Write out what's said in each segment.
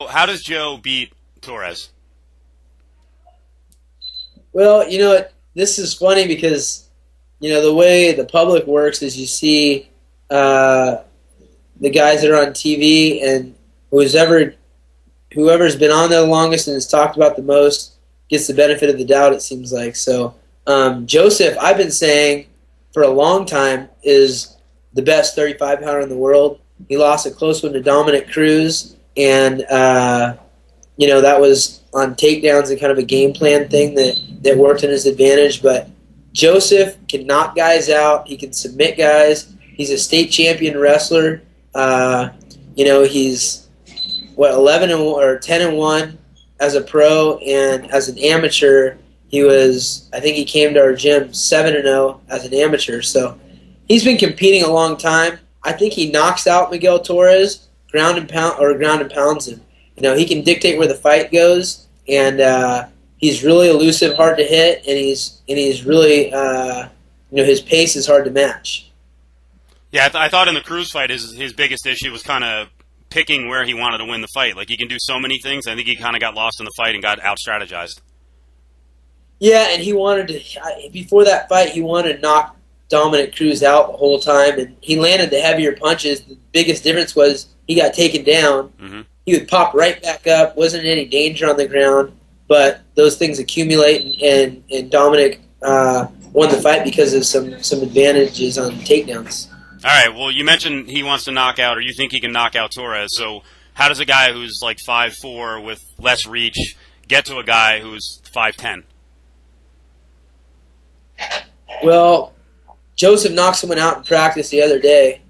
How does Joe beat Torres? Well, this is funny because the way the public works is you see uh, the guys that are on TV, and whoever whoever's been on there the longest and has talked about the most gets the benefit of the doubt. It seems like so. Joseph, I've been saying for a long time, is the best 35 pounder in the world. He lost a close one to Dominic Cruz, and that was on takedowns and kind of a game plan thing that worked in his advantage. But Joseph can knock guys out. He can submit guys. He's a state champion wrestler. He's 11 or 10-1 as a pro, and as an amateur, I think he came to our gym 7-0 as an amateur. So he's been competing a long time. I think he knocks out Miguel Torres, ground and pounds him. He can dictate where the fight goes, and he's really elusive, hard to hit, and he's really his pace is hard to match. Yeah, I thought in the Cruz fight his biggest issue was kind of picking where he wanted to win the fight. Like, he can do so many things. I think he kind of got lost in the fight and got out-strategized. Yeah, and he wanted to, before that fight, he wanted to knock Dominic Cruz out the whole time, and he landed the heavier punches. The biggest difference was he got taken down. Mm-hmm. He would pop right back up, wasn't in any danger on the ground, but those things accumulate, and Dominic won the fight because of some advantages on takedowns. All right, well, you mentioned he wants to knock out, or you think he can knock out Torres, so how does a guy who's like 5'4" with less reach get to a guy who's 5'10"? Well, Joseph knocked someone out in practice the other day,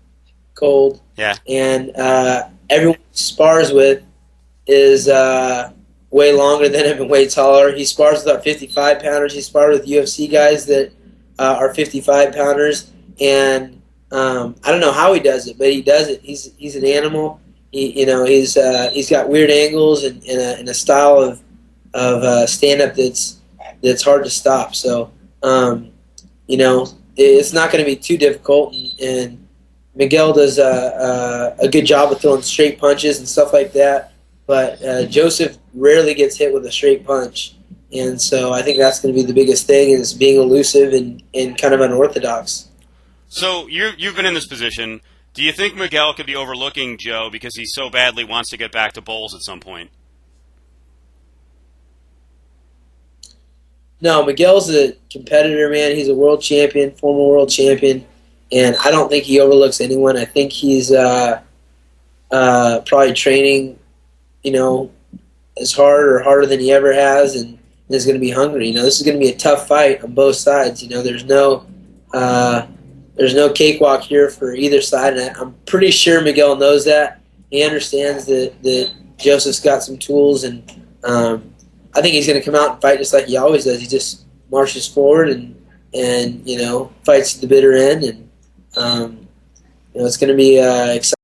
cold. Yeah. And everyone he spars with is way longer than him and way taller. He spars with our 55-pounders. He spars with UFC guys that are 55-pounders. And I don't know how he does it, but he does it. He's an animal. He's got weird angles and a style of stand-up that's hard to stop. So, it's not going to be too difficult, and Miguel does a good job of throwing straight punches and stuff like that, but Joseph rarely gets hit with a straight punch, and so I think that's going to be the biggest thing, is being elusive and kind of unorthodox. So you've been in this position. Do you think Miguel could be overlooking Joe because he so badly wants to get back to bowls at some point? No, Miguel's a competitor, man. He's a world champion, former world champion, and I don't think he overlooks anyone. I think he's probably training, as hard or harder than he ever has, and is going to be hungry. This is going to be a tough fight on both sides. There's no cakewalk here for either side, and I'm pretty sure Miguel knows that. He understands that Joseph's got some tools, and I think he's going to come out and fight just like he always does. He just marches forward and fights to the bitter end, and it's going to be exciting.